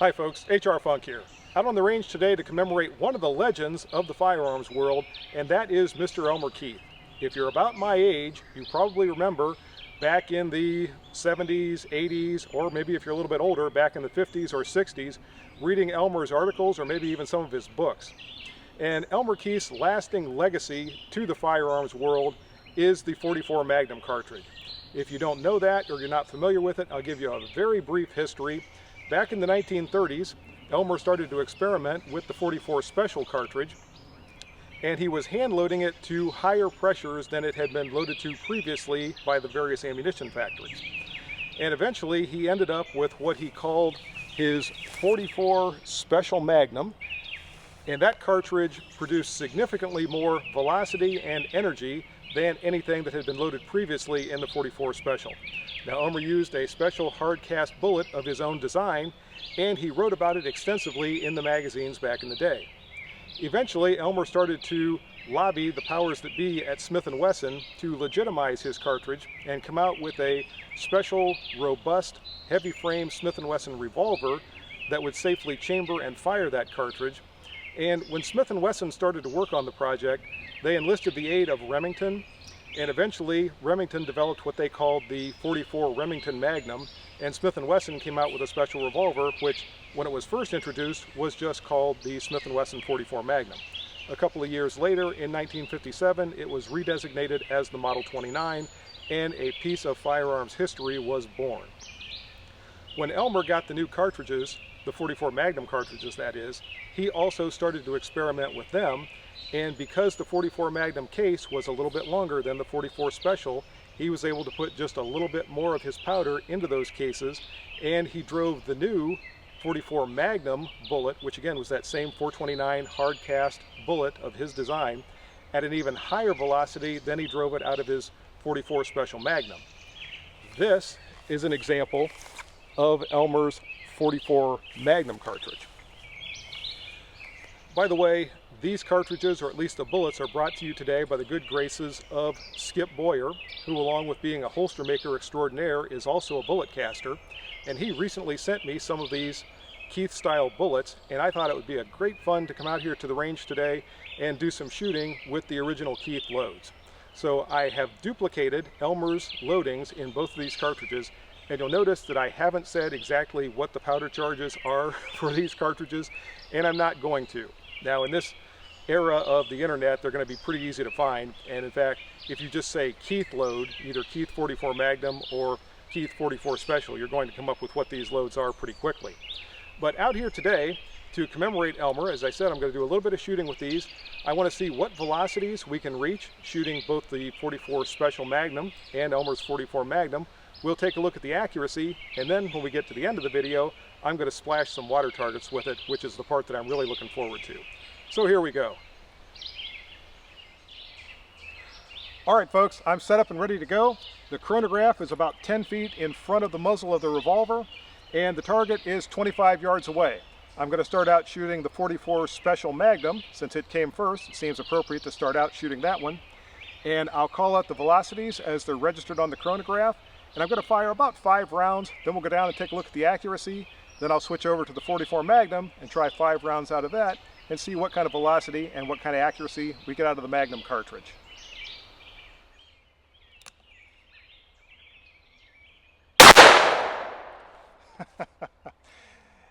Hi folks, HR Funk here. Out on the range today to commemorate one of the legends of the firearms world, and that is Mr. Elmer Keith. If you're about my age, you probably remember back in the 70s, 80s, or maybe if you're a little bit older, back in the 50s or 60s, reading Elmer's articles or maybe even some of his books. And Elmer Keith's lasting legacy to the firearms world is the 44 Magnum cartridge. If you don't know that or you're not familiar with it, I'll give you a very brief history. Back in the 1930s, Elmer started to experiment with the 44 Special cartridge, and he was hand loading it to higher pressures than it had been loaded to previously by the various ammunition factories. And eventually he ended up with what he called his 44 Special Magnum, and that cartridge produced significantly more velocity and energy than anything that had been loaded previously in the 44 Special. Now, Elmer used a special hard cast bullet of his own design, and he wrote about it extensively in the magazines back in the day. Eventually, Elmer started to lobby the powers that be at Smith & Wesson to legitimize his cartridge and come out with a special, robust, heavy frame Smith & Wesson revolver that would safely chamber and fire that cartridge. And when Smith & Wesson started to work on the project, they enlisted the aid of Remington, and eventually Remington developed what they called the 44 Remington Magnum, and Smith & Wesson came out with a special revolver which, when it was first introduced, was just called the Smith & Wesson 44 Magnum. A couple of years later, in 1957, it was redesignated as the Model 29, and a piece of firearms history was born. When Elmer got the new cartridges, the 44 Magnum cartridges that is, he also started to experiment with them. And because the 44 Magnum case was a little bit longer than the 44 Special, he was able to put just a little bit more of his powder into those cases, and he drove the new 44 Magnum bullet, which again was that same 429 hard cast bullet of his design, at an even higher velocity than he drove it out of his 44 Special Magnum. This is an example of Elmer's 44 Magnum cartridge. By the way, these cartridges, or at least the bullets, are brought to you today by the good graces of Skip Boyer, who, along with being a holster maker extraordinaire, is also a bullet caster. And he recently sent me some of these Keith-style bullets, and I thought it would be a great fun to come out here to the range today and do some shooting with the original Keith loads. So I have duplicated Elmer's loadings in both of these cartridges, and you'll notice that I haven't said exactly what the powder charges are for these cartridges, and I'm not going to. Now, in this era of the internet, they're going to be pretty easy to find, and in fact, if you just say Keith load, either Keith 44 Magnum or Keith 44 Special, you're going to come up with what these loads are pretty quickly. But out here today, to commemorate Elmer, as I said, I'm going to do a little bit of shooting with these. I want to see what velocities we can reach shooting both the 44 Special Magnum and Elmer's 44 Magnum. We'll take a look at the accuracy, and then when we get to the end of the video, I'm going to splash some water targets with it, which is the part that I'm really looking forward to. So here we go. Alright folks, I'm set up and ready to go. The chronograph is about 10 feet in front of the muzzle of the revolver, and the target is 25 yards away. I'm going to start out shooting the 44 Special Magnum. Since it came first, it seems appropriate to start out shooting that one. And I'll call out the velocities as they're registered on the chronograph, and I'm going to fire about 5 rounds, then we'll go down and take a look at the accuracy. Then I'll switch over to the 44 Magnum and try 5 rounds out of that and see what kind of velocity and what kind of accuracy we get out of the Magnum cartridge.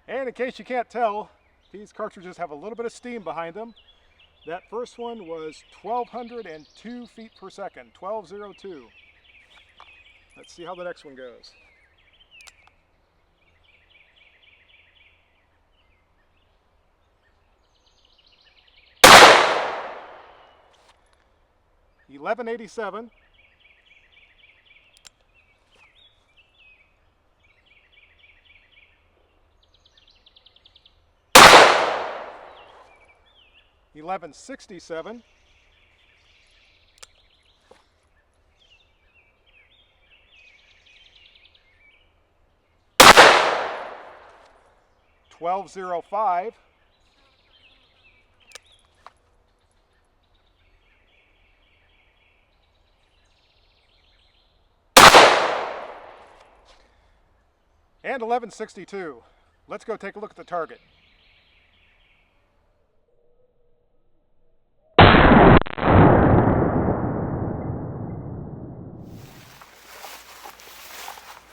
And in case you can't tell, these cartridges have a little bit of steam behind them. That first one was 1,202 feet per second, 1202. Let's see how the next one goes. $11.87. $11.67. $12.05. and 1162. Let's go take a look at the target.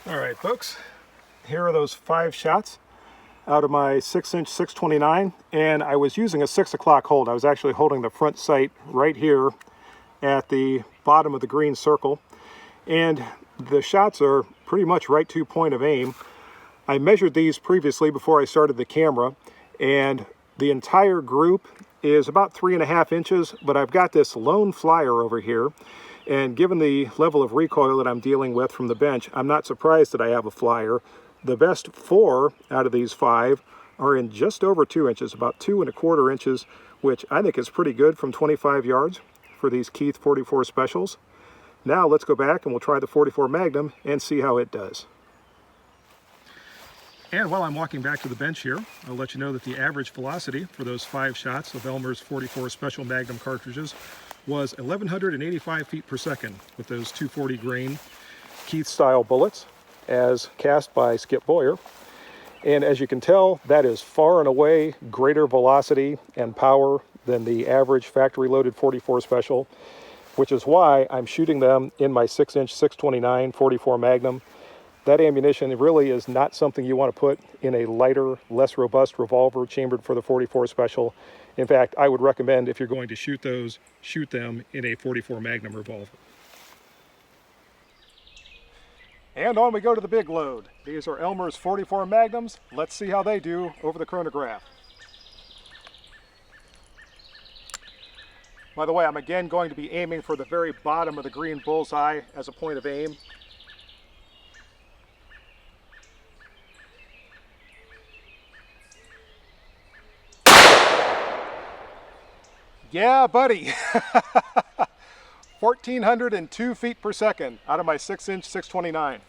All right, folks, here are those 5 shots out of my 6-inch 629, and I was using a 6 o'clock hold. I was actually holding the front sight right here at the bottom of the green circle, and the shots are pretty much right to point of aim. I measured these previously before I started the camera, and the entire group is about 3.5 inches, but I've got this lone flyer over here, and given the level of recoil that I'm dealing with from the bench, I'm not surprised that I have a flyer. The best 4 out of these 5 are in just over 2 inches, about 2¼ inches, which I think is pretty good from 25 yards for these Keith 44 specials. Now let's go back and we'll try the 44 Magnum and see how it does. And while I'm walking back to the bench here, I'll let you know that the average velocity for those 5 shots of Elmer's 44 Special Magnum cartridges was 1,185 feet per second with those 240 grain Keith style bullets as cast by Skip Boyer. And as you can tell, that is far and away greater velocity and power than the average factory loaded 44 Special, which is why I'm shooting them in my 6-inch 629 44 Magnum. That ammunition really is not something you want to put in a lighter, less robust revolver chambered for the 44 Special. In fact, I would recommend if you're going to shoot those, shoot them in a 44 Magnum revolver. And on we go to the big load. These are Elmer's 44 Magnums. Let's see how they do over the chronograph. By the way, I'm again going to be aiming for the very bottom of the green bullseye as a point of aim. Yeah, buddy. 1,402 feet per second out of my 6-inch 629.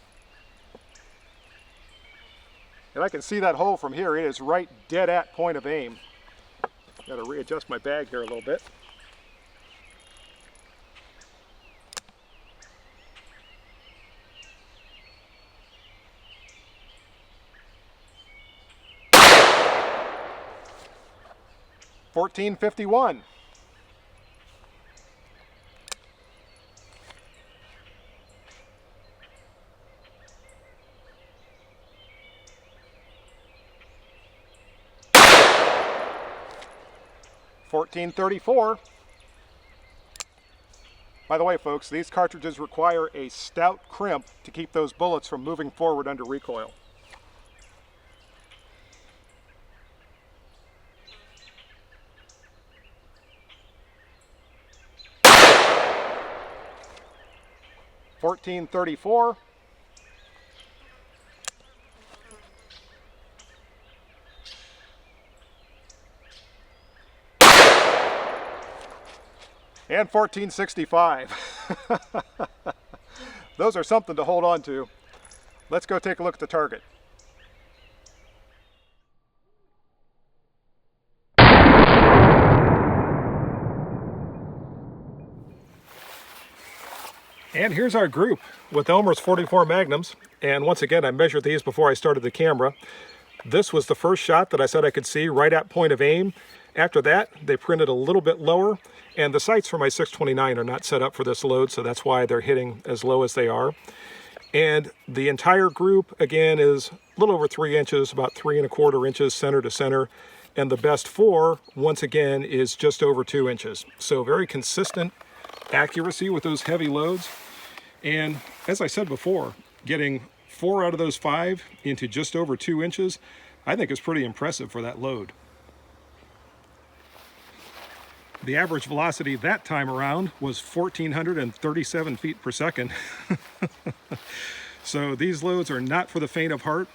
And I can see that hole from here. It is right dead at point of aim. Got to readjust my bag here a little bit. $14.51. $14.34. By the way, folks, these cartridges require a stout crimp to keep those bullets from moving forward under recoil. $14.34. And $14.65. Those are something to hold on to. Let's go take a look at the target. And here's our group with Elmer's 44 Magnums. And once again, I measured these before I started the camera. This was the first shot that I said I could see right at point of aim. After that, they printed a little bit lower, and the sights for my 629 are not set up for this load, so that's why they're hitting as low as they are. And the entire group, again, is a little over 3 inches, about 3¼ inches center to center. And the best 4, once again, is just over 2 inches. So very consistent accuracy with those heavy loads. And as I said before, getting 4 out of those 5 into just over 2 inches, I think is pretty impressive for that load. The average velocity that time around was 1,437 feet per second. So these loads are not for the faint of heart.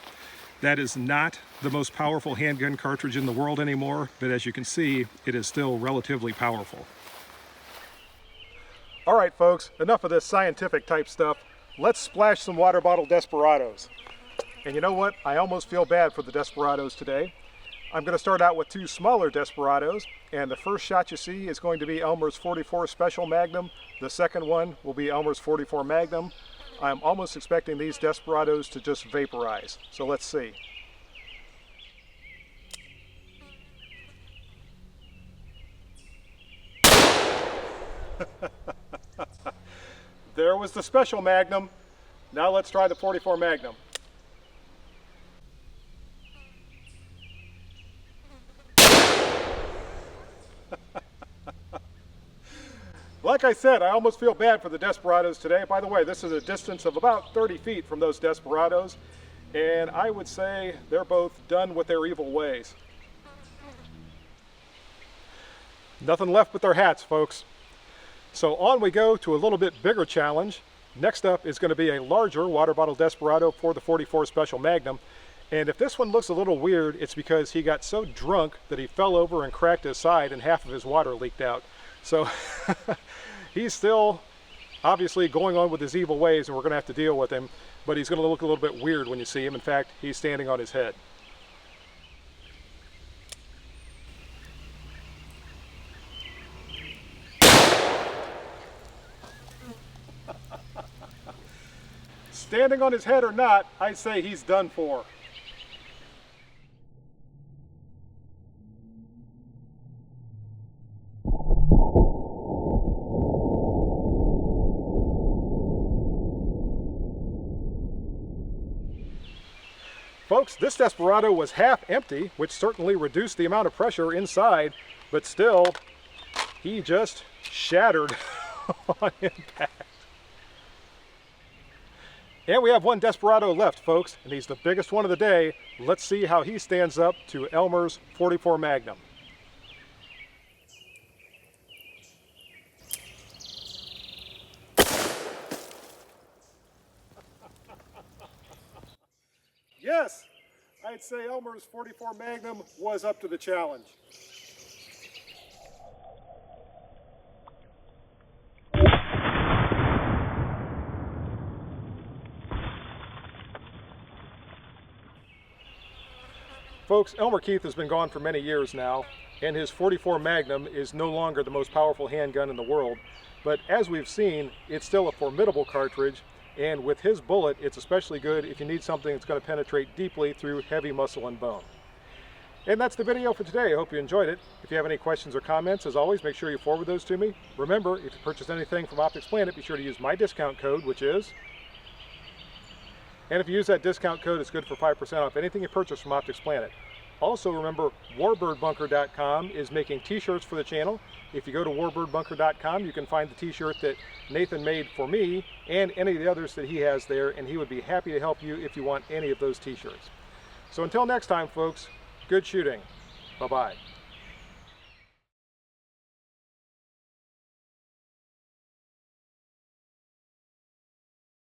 That is not the most powerful handgun cartridge in the world anymore, but as you can see, it is still relatively powerful. All right, folks, enough of this scientific type stuff. Let's splash some water bottle desperados. And you know what? I almost feel bad for the desperados today. I'm going to start out with 2 smaller desperados, and the first shot you see is going to be Elmer's 44 Special Magnum. The second one will be Elmer's 44 Magnum. I'm almost expecting these desperados to just vaporize, so let's see. There was the special Magnum. Now let's try the 44 Magnum. Like I said, I almost feel bad for the Desperados today. By the way, this is a distance of about 30 feet from those Desperados, and I would say they're both done with their evil ways. Nothing left but their hats, folks. So on we go to a little bit bigger challenge. Next up is going to be a larger water bottle Desperado for the 44 Special Magnum. And if this one looks a little weird, it's because he got so drunk that he fell over and cracked his side and half of his water leaked out. So he's still obviously going on with his evil ways, and we're going to have to deal with him. But he's going to look a little bit weird when you see him. In fact, he's standing on his head. Standing on his head or not, I'd say he's done for. Folks, this Desperado was half empty, which certainly reduced the amount of pressure inside, but still, he just shattered on impact. And we have one Desperado left, folks, and he's the biggest one of the day. Let's see how he stands up to Elmer's 44 Magnum. Yes, I'd say Elmer's 44 Magnum was up to the challenge. Folks, Elmer Keith has been gone for many years now, and his 44 Magnum is no longer the most powerful handgun in the world. But as we've seen, it's still a formidable cartridge, and with his bullet, it's especially good if you need something that's going to penetrate deeply through heavy muscle and bone. And that's the video for today. I hope you enjoyed it. If you have any questions or comments, as always, make sure you forward those to me. Remember, if you purchase anything from Optics Planet, be sure to use my discount code, which is... And if you use that discount code, it's good for 5% off anything you purchase from Optics Planet. Also remember, warbirdbunker.com is making t-shirts for the channel. If you go to warbirdbunker.com, you can find the t-shirt that Nathan made for me and any of the others that he has there, and he would be happy to help you if you want any of those t-shirts. So until next time, folks, good shooting. Bye-bye.